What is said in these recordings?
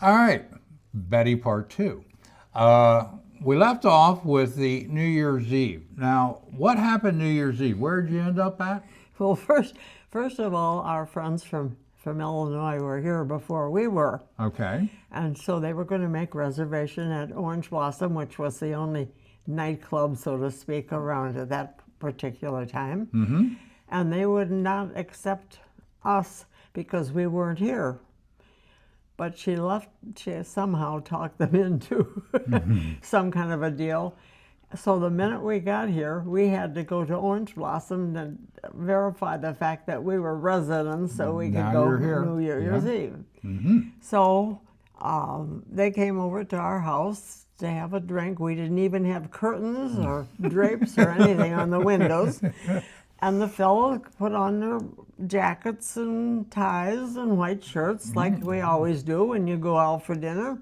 All right, Betty part two. We left off with the New Year's Eve. Now, what happened New Year's Eve? Where did you end up at? Well, first of all, our friends from Illinois were here before we were. Okay. And so they were going to make reservation at Orange Blossom, which was the only nightclub, so to speak, around at that particular time. Mm-hmm. And they would not accept us because we weren't here. But she somehow talked them into some kind of a deal. So the minute we got here, we had to go to Orange Blossom and verify the fact that we were residents so we Now could go you're here. New Year's Yeah. Eve. Mm-hmm. So they came over to our house to have a drink. We didn't even have curtains or drapes or anything on the windows. And the fellows put on their jackets and ties and white shirts like we always do when you go out for dinner.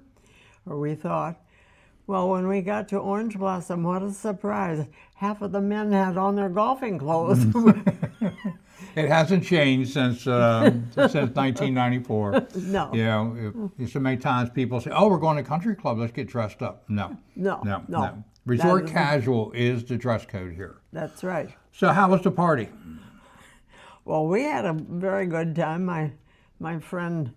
Or we thought. Well, when we got to Orange Blossom, what a surprise. Half of the men had on their golfing clothes. It hasn't changed since 1994. No. You know, so many times people say, "Oh, we're going to country club. Let's get dressed up." No. No. Resort That is- casual is the dress code here. That's right. So, how was the party? Well, we had a very good time. My friend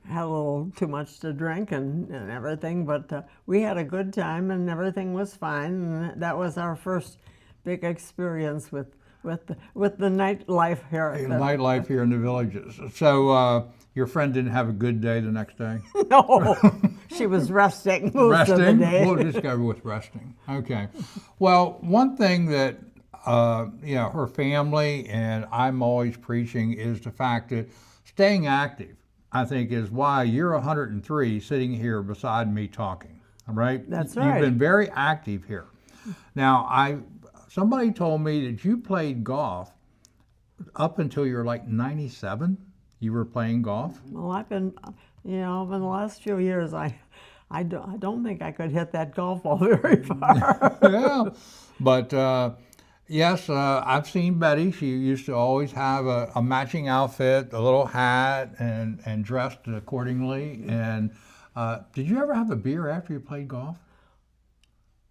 had a little too much to drink and everything, but we had a good time and everything was fine. And that was our first big experience with the nightlife here. Nightlife here in the villages. So, your friend didn't have a good day the next day? No, she was resting most of the day. We'll just go with resting. Okay. Well, one thing that her family and I'm always preaching is the fact that staying active, I think, is why you're 103 sitting here beside me talking. All right? That's right. You've been very active here. Now, somebody told me that you played golf up until you're like 97. You were playing golf? Well, I've been, in the last few years, I don't think I could hit that golf ball very far. Yeah. But yes, I've seen Betty. She used to always have a matching outfit, a little hat, and dressed accordingly. And did you ever have a beer after you played golf?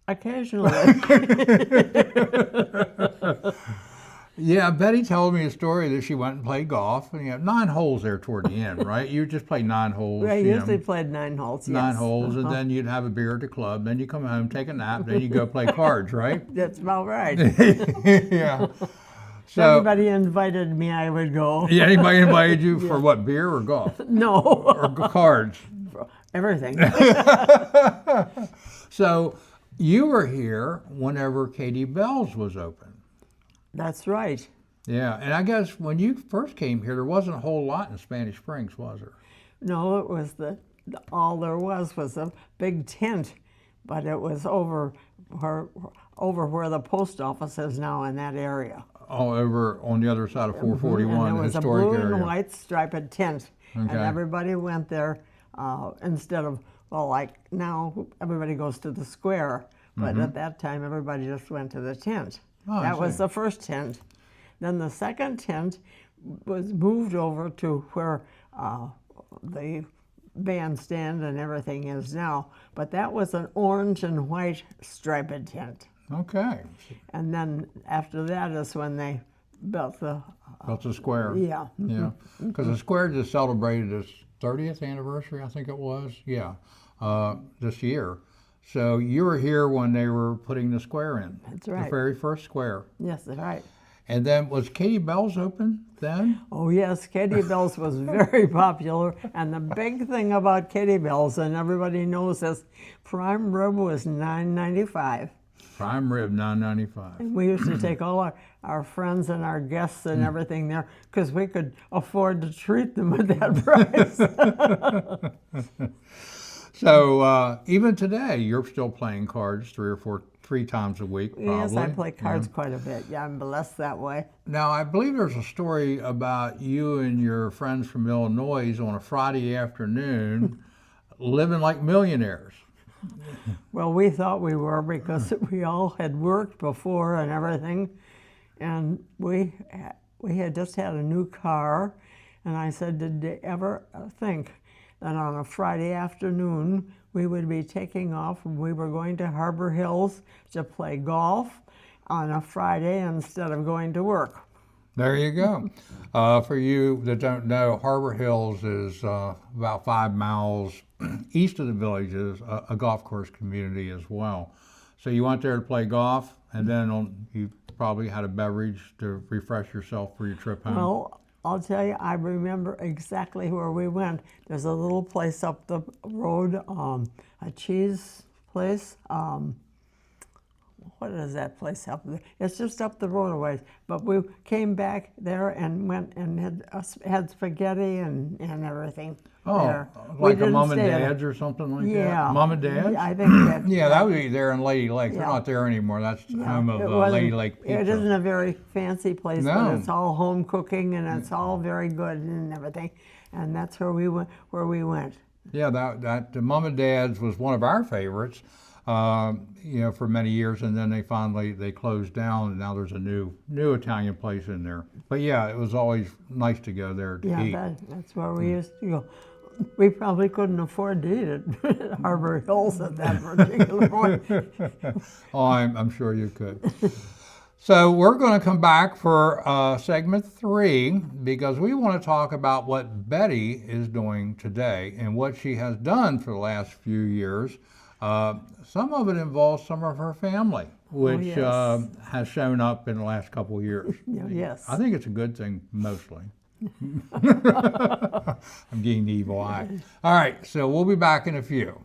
Occasionally. Yeah, Betty told me a story that she went and played golf, and you have 9 holes there toward the end, right? You just played 9 holes. I usually played 9 holes. 9 yes. holes, and then you'd have a beer at the club. Then you come home, take a nap, then you go play cards, right? That's about right. Yeah. So Everybody invited me, I would go. yeah, anybody invited you for what, beer or golf No, or cards? everything. So you were here whenever Katie Bell's was open. That's right. Yeah, and I guess when you first came here, there wasn't a whole lot in Spanish Springs, was there? No, it was all there was a big tent, but it was over where the post office is now in that area. All over on the other side of 441, And there was a historic blue area. and white striped tent, and Okay. everybody went there instead of, well, like now everybody goes to the square, but at that time everybody just went to the tent. Oh, I That was see. the first tent. Then the second tent was moved over to where the bandstand and everything is now, but that was an orange and white striped tent. Okay. And then after that is when they built the, That's a square. yeah. Yeah. Because the square just celebrated its 30th anniversary, I think it was. Yeah. This year. So you were here when they were putting the square in. That's The right. very first square. Yes, that's right. And then was Katie Bell's open then? Oh yes, Katie Bell's was very popular, and the big thing about Katie Bell's, and everybody knows this, prime rib was $9.95. Prime rib, $9.95. We used to take all our friends and our guests and everything there because we could afford to treat them at that price. So even today, you're still playing cards 3 times a week, probably. Yes, I play cards quite a bit. Yeah, I'm blessed that way. Now, I believe there's a story about you and your friends from Illinois on a Friday afternoon living like millionaires. Well, we thought we were because we all had worked before and everything, and we had just had a new car, and I said, did they ever think then on a Friday afternoon, we would be taking off and we were going to Harbor Hills to play golf on a Friday instead of going to work. There you go. For you that don't know, Harbor Hills is about 5 miles east of the village, is a golf course community as well. So you went there to play golf, and then you probably had a beverage to refresh yourself for your trip home. Well, I'll tell you, I remember exactly where we went. There's a little place up the road, a cheese place. What is that place up there? It's just up the road a ways. But we came back there and went and had spaghetti and everything. Oh, there. like We a didn't Mom and stay there. Dad's or something like that? Yeah. Mom and Dad's? I think that. Yeah, that would be there in Lady Lake. They're Yeah. not there anymore. That's the home of It Lady wasn't- Lake Pizza. It isn't a very fancy place, No. but it's all home cooking and it's all very good and everything. And that's where we went. Yeah, that Mom and Dad's was one of our favorites, for many years, and then they closed down, and now there's a new Italian place in there. But yeah, it was always nice to go there to eat. Yeah, that's where we used to go. We probably couldn't afford to eat at Harbor Hills at that particular point. Oh, I'm sure you could. So we're going to come back for segment 3 because we want to talk about what Betty is doing today and what she has done for the last few years. Some of it involves some of her family, which yes. has shown up in the last couple of years. Yes. I think it's a good thing mostly. I'm getting the evil eye. All right, so we'll be back in a few.